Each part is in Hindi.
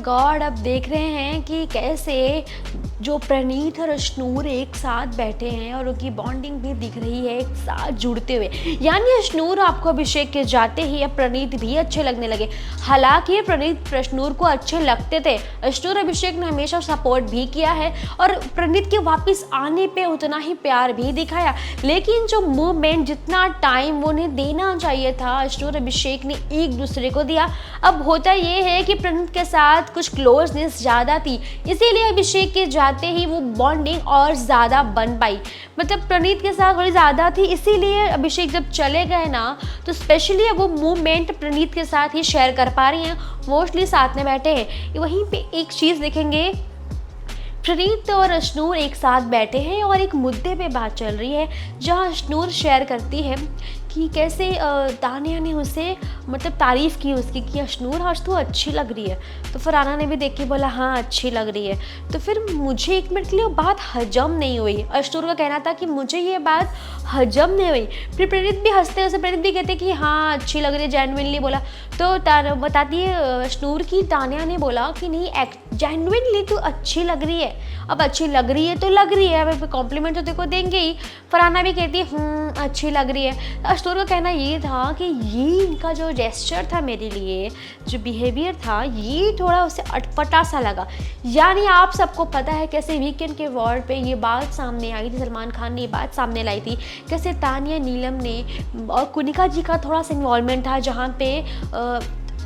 गॉड, अब देख रहे हैं कि कैसे जो प्रणीत और अश्नूर एक साथ बैठे हैं और उनकी बॉन्डिंग भी दिख रही है एक साथ जुड़ते हुए। यानी अश्नूर आपको अभिषेक के जाते ही अब प्रणीत भी अच्छे लगने लगे। हालांकि प्रणीत अश्नूर को अच्छे लगते थे, अश्नूर अभिषेक ने हमेशा सपोर्ट भी किया है और प्रणीत के वापस आने पे उतना ही प्यार भी दिखाया। लेकिन जो मूवमेंट, जितना टाइम उन्हें देना चाहिए था, अश्नूर अभिषेक ने एक दूसरे को दिया। अब होता ये है कि प्रणीत के साथ कुछ क्लोजनेस ज़्यादा थी, इसीलिए अभिषेक के जाते ही वो बॉन्डिंग और ज़्यादा बन पाई। मतलब प्रणीत के साथ थोड़ी ज़्यादा थी, इसीलिए अभिषेक जब चले गए ना, तो स्पेशली वो मूवमेंट प्रणीत के साथ ही शेयर कर पा रही हैं, मोस्टली साथ में बैठे हैं। वहीं पे एक चीज़ देखेंगे, प्रणीत और अश्नूर एक साथ बैठे हैं और एक मुद्दे पे बात चल रही है, जहां अश्नूर शेयर करती है कि कैसे तानिया ने उसे मतलब तारीफ़ की उसकी कि अश्नूर आज तो अच्छी लग रही है। तो फरहाना ने भी देख के बोला हाँ अच्छी लग रही है। तो फिर मुझे एक मिनट के लिए वो बात हजम नहीं हुई। अश्नूर का कहना था कि मुझे ये बात हजम नहीं हुई। फिर प्रणीत भी हंसते हंसते प्रणीत भी कहते कि हाँ अच्छी लग रही है, जेन्युइनली बोला। तो बताती है अश्नूर की तानिया ने बोला कि नहीं जेन्युइनली तू अच्छी लग रही है। अब अच्छी लग रही है तो लग रही है, अब कॉम्प्लीमेंट तो तेरे को देंगे ही। फरहाना भी कहती है अच्छी लग रही है। अश्नूर का कहना ये था कि ये इनका जो जेस्चर था मेरे लिए, जो बिहेवियर था, ये थोड़ा उसे अटपटा सा लगा। यानी आप सबको पता है कैसे वीकेंड के वॉर पे ये बात सामने आई थी, सलमान खान ने ये बात सामने लाई थी, कैसे तानिया नीलम ने और कुनिका जी का थोड़ा सा इन्वॉल्वमेंट था, जहाँ पे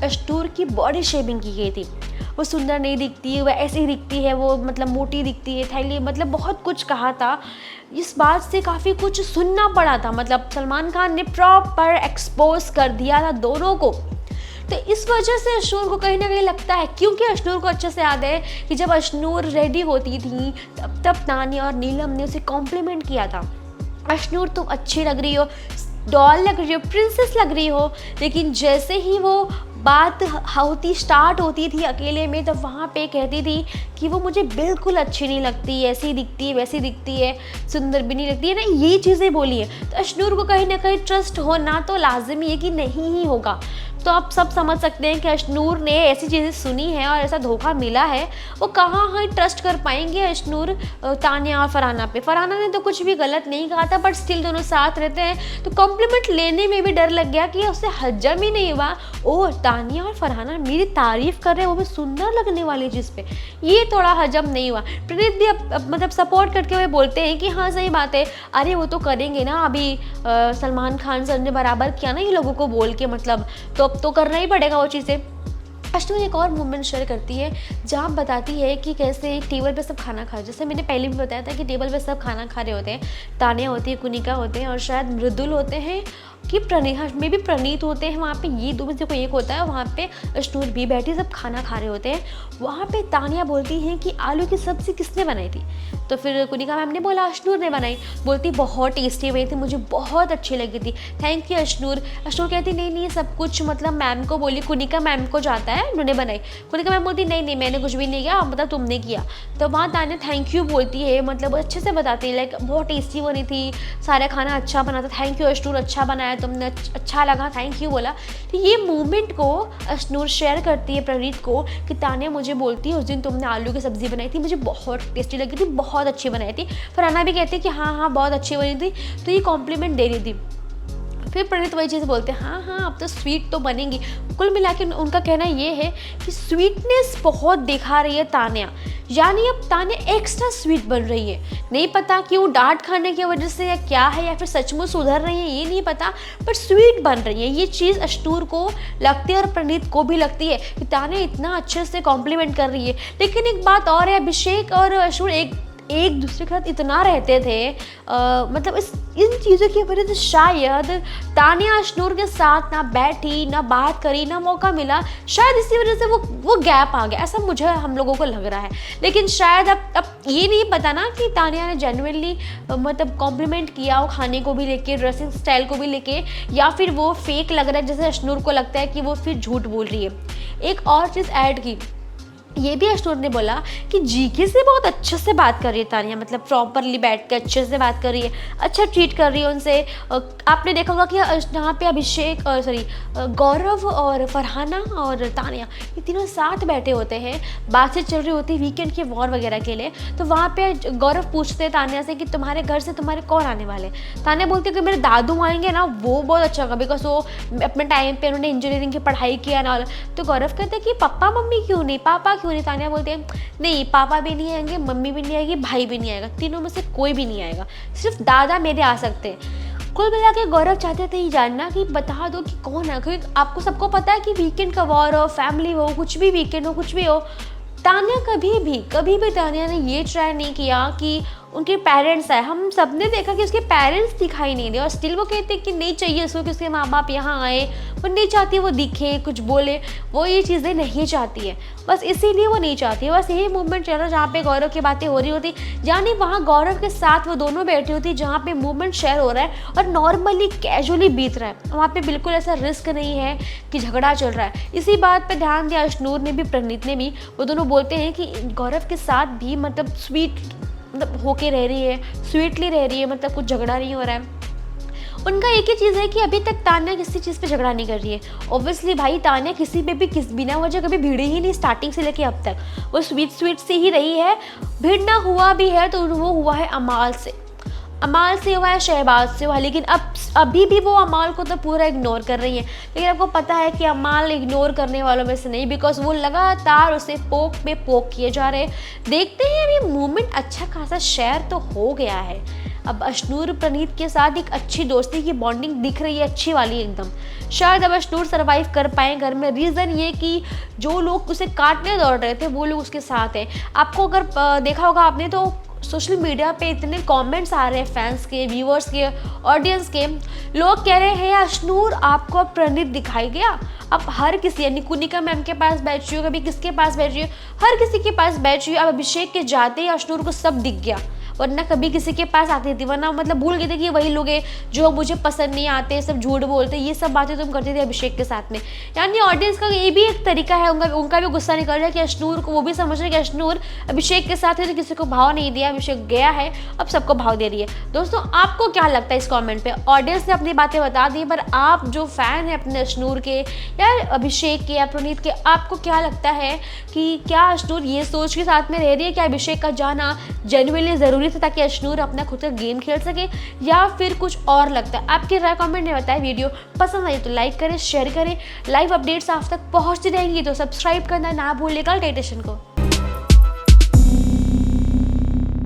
अश्नूर की बॉडी शेमिंग की गई थी। वो सुंदर नहीं दिखती, वह ऐसे ही दिखती है, वो मतलब मोटी दिखती है, थैली, मतलब बहुत कुछ कहा था। इस बात से काफ़ी कुछ सुनना पड़ा था, मतलब सलमान खान ने प्रॉपर एक्सपोज कर दिया था दोनों को। तो इस वजह से अश्नूर को कहीं ना कहीं लगता है, क्योंकि अश्नूर को अच्छे से याद है कि जब अश्नूर रेडी होती थी तब तानिया और नीलम ने उसे कॉम्प्लीमेंट किया था, अश्नूर तुम अच्छी लग रही हो, डॉल लग रही हो, प्रिंसेस लग रही हो। लेकिन जैसे ही वो बात स्टार्ट होती थी अकेले में, तब वहाँ पे कहती थी कि वो मुझे बिल्कुल अच्छी नहीं लगती, ऐसी दिखती है, वैसी दिखती है, सुंदर भी नहीं लगती है ना, ये चीज़ें बोली है। तो अश्नूर को कहीं ना कहीं ट्रस्ट होना तो लाजमी है कि नहीं ही होगा। तो आप सब समझ सकते हैं कि अश्नूर ने ऐसी चीज़ें सुनी है और ऐसा धोखा मिला है, वो कहाँ ट्रस्ट कर पाएंगे अश्नूर तानिया और फरहाना पे। फरहाना ने तो कुछ भी गलत नहीं कहा था, बट स्टिल दोनों साथ रहते हैं, तो कॉम्प्लीमेंट लेने में भी डर लग गया कि उसे हजम ही नहीं हुआ। ओ तानिया और फरहाना मेरी तारीफ़ कर रहे हैं, वो भी सुंदर लगने वाली चीज़ पे, ये थोड़ा हजम नहीं हुआ। प्रणीत भी अब मतलब सपोर्ट करके हुए बोलते हैं कि हाँ सही बात है, अरे वो तो करेंगे ना, अभी सलमान खान सर ने बराबर किया ना ये लोगों को बोल के, मतलब तो करना ही पड़ेगा वो चीज़ें। अश्नूर एक और मूवमेंट शेयर करती है, जहाँ बताती है कि कैसे टेबल पे सब खाना खा, जैसे मैंने पहले भी बताया था कि टेबल पे सब खाना खा रहे होते हैं, तानिया होती है, कुनिका होते हैं और शायद मृदुल होते हैं कि में भी प्रणीत होते हैं। वहाँ पे ये दो में से कोई एक होता है, वहाँ पे अश्नूर भी बैठी, सब खाना खा रहे होते हैं। वहाँ पे तानिया बोलती है कि आलू की सब्ज़ी किसने बनाई थी? तो फिर कुनिका मैम ने बोला अश्नूर ने बनाई। बोलती बहुत टेस्टी बनी थी, मुझे बहुत अच्छी लगी थी, थैंक यू अश्नूर। अश्नूर कहती नहीं सब कुछ मतलब मैम को बोली, कुनिका मैम को जाता है, उन्होंने बनाई। कुनिका मैम बोलती नहीं मैंने कुछ भी नहीं किया, मतलब तुमने किया। तो वहाँ तानिया थैंक यू बोलती है, मतलब अच्छे से बताती है, लाइक बहुत टेस्टी बनी थी, सारा खाना अच्छा बना था, थैंक यू अश्नूर, अच्छा बनाया तुमने, अच्छा लगा, थैंक यू बोला। तो ये मूवमेंट को अश्नूर शेयर करती है प्रणीत को कि तानिया मुझे बोलती है उस दिन तुमने आलू की सब्ज़ी बनाई थी, मुझे बहुत टेस्टी लगी थी, बहुत अच्छी बनाई थी। फरहाना भी कहती है कि हाँ बहुत अच्छी बनी थी, तो ये कॉम्प्लीमेंट दे रही थी। फिर प्रणीत वही चीज़ बोलते हैं हाँ अब तो स्वीट तो बनेंगी। कुल मिला के उनका कहना ये है कि स्वीटनेस बहुत दिखा रही है तानिया, यानी अब तानिया एक्स्ट्रा स्वीट बन रही है। नहीं पता क्यों, डांट खाने की वजह से या क्या है, या फिर सचमुच सुधर रही है ये नहीं पता, बट स्वीट बन रही है। ये चीज़ अश्नूर को लगती है और प्रणीत को भी लगती है कि तानिया इतना अच्छे से कॉम्प्लीमेंट कर रही है। लेकिन एक बात और है, अभिषेक और अश्नूर एक दूसरे के साथ इतना रहते थे, मतलब इन चीज़ों की वजह से शायद तानिया अश्नूर के साथ ना बैठी, ना बात करी, ना मौका मिला, शायद इसी वजह से वो गैप आ गया, ऐसा मुझे हम लोगों को लग रहा है। लेकिन शायद अब ये नहीं पता ना कि तानिया ने जेन्युइनली मतलब कॉम्प्लीमेंट किया वो खाने को भी लेके, ड्रेसिंग स्टाइल को भी लेके, या फिर वो फेक लग रहा है जैसे अश्नूर को लगता है कि वो फिर झूठ बोल रही है। एक और चीज़ ऐड की, ये भी अशनूर ने बोला कि जीके से बहुत अच्छे से बात कर रही है तानिया, मतलब प्रॉपरली बैठ के अच्छे से बात कर रही है, अच्छा ट्रीट कर रही है उनसे। आपने देखा होगा कि यहाँ पे अभिषेक सॉरी गौरव और फरहाना और तानिया ये तीनों साथ बैठे होते हैं, बातचीत चल रही होती है वीकेंड के वॉर वगैरह के लिए। तो वहाँ पे गौरव पूछते हैं तानिया से कि तुम्हारे घर से तुम्हारे कौन आने वाले। तानिया बोलती है कि मेरे दादू आएंगे ना, वो बहुत अच्छा होगा, बिकॉज वो अपने टाइम पे उन्होंने इंजीनियरिंग की पढ़ाई किया ना। तो गौरव कहते हैं कि पापा मम्मी क्यों नहीं, पापा क्यों नहीं। तानिया बोलते हैं नहीं, पापा भी नहीं आएंगे, मम्मी भी नहीं आएगी, भाई भी नहीं आएगा, तीनों में से कोई भी नहीं आएगा, सिर्फ दादा मेरे आ सकते हैं। कुल मिला के गौरव चाहते थे ये जानना कि बता दो कि कौन है, क्योंकि आपको सबको पता है कि वीकेंड का वॉर हो, फैमिली हो, कुछ भी वीकेंड हो, कुछ भी हो, तानिया कभी भी तानिया ने ये ट्राई नहीं किया कि उनके पेरेंट्स आए। हम सब ने देखा कि उसके पेरेंट्स दिखाई नहीं दिए और स्टिल वो कहते कि नहीं चाहिए उसको कि उसके माँ बाप यहाँ आए, वो नहीं चाहती वो दिखे, कुछ बोले, वो ये चीज़ें नहीं चाहती है, बस इसीलिए वो नहीं चाहती है। बस यही मूवमेंट चल रहा जहाँ पे गौरव की बातें हो रही होती, यानी वहाँ गौरव के साथ वो दोनों बैठी होती जहाँ पे मूवमेंट शेयर हो रहा है और नॉर्मली कैजुअली बीत रहा है। वहाँ पे बिल्कुल ऐसा रिस्क नहीं है कि झगड़ा चल रहा है। इसी बात पे ध्यान दिया अशनूर ने भी, प्रणीत ने भी, वो दोनों बोलते हैं कि गौरव के साथ भी मतलब स्वीट मतलब होके रह रही है, स्वीटली रह रही है, मतलब कुछ झगड़ा नहीं हो रहा है। उनका एक ही चीज़ है कि अभी तक तानिया किसी चीज़ पे झगड़ा नहीं कर रही है। ऑब्वियसली भाई तानिया किसी पे भी बिना वजह कभी भिड़ी ही नहीं, स्टार्टिंग से लेके अब तक वो स्वीट से ही रही है। भिड़ना हुआ भी है तो वो हुआ है अमाल से हुआ है, शहबाज से हुआ है, लेकिन अब अभी भी वो अमाल को तो पूरा इग्नोर कर रही है। लेकिन आपको पता है कि अमाल इग्नोर करने वालों में से नहीं, बिकॉज वो लगातार उसे पोक पे पोक किए जा रहे हैं। देखते हैं अभी मूवमेंट अच्छा खासा शेयर तो हो गया है। अब अशनूर प्रणीत के साथ एक अच्छी दोस्ती की बॉन्डिंग दिख रही है, अच्छी वाली एकदम। शायद अब अशनूर सर्वाइव कर पाए घर में, रीज़न ये कि जो लोग उसे काटने दौड़ रहे थे वो लोग उसके साथ हैं। आपको अगर देखा होगा आपने तो सोशल मीडिया पे इतने कमेंट्स आ रहे हैं फैंस के, व्यूअर्स के, ऑडियंस के, लोग कह रहे हैं अशनूर आपको अब प्रणीत दिखाई गया। अब हर किसी, यानी कुनिका मैम के पास बैठ रही हो, कभी किसके पास बैठ रही हो, हर किसी के पास बैठ रही हो। अब अभिषेक के जाते ही अशनूर को सब दिख गया, वरना कभी किसी के पास आती थी, वरना मतलब भूल गए थे कि वही लोग हैं जो मुझे पसंद नहीं आते, सब झूठ बोलते, ये सब बातें तुम करते थे अभिषेक के साथ में। यानी ऑडियंस का ये भी एक तरीका है, उनका भी गुस्सा निकल रहा है कि अशनूर को, वो भी समझ रहे हैं कि अशनूर अभिषेक के साथ है तो किसी को भाव नहीं दिया, अभिषेक गया है अब सबको भाव दे रही है। दोस्तों आपको क्या लगता है इस कॉमेंट पर? ऑडियंस ने अपनी बातें बता दी, पर आप जो फैन है अपने अशनूर के या अभिषेक के या प्रणीत के, आपको क्या लगता है कि क्या अशनूर ये सोच के साथ में रह रही है कि अभिषेक का जाना जेन्युइनली ज़रूरी था ताकि अशनूर अपना खुद का गेम खेल सके, या फिर कुछ और लगता है? आपकी राय कमेंट में बताएं। वीडियो पसंद आई तो लाइक करें, शेयर करें। लाइव अपडेट्स आप तक पहुंचती रहेंगी तो सब्सक्राइब करना ना भूलिएगा टेटेशन को।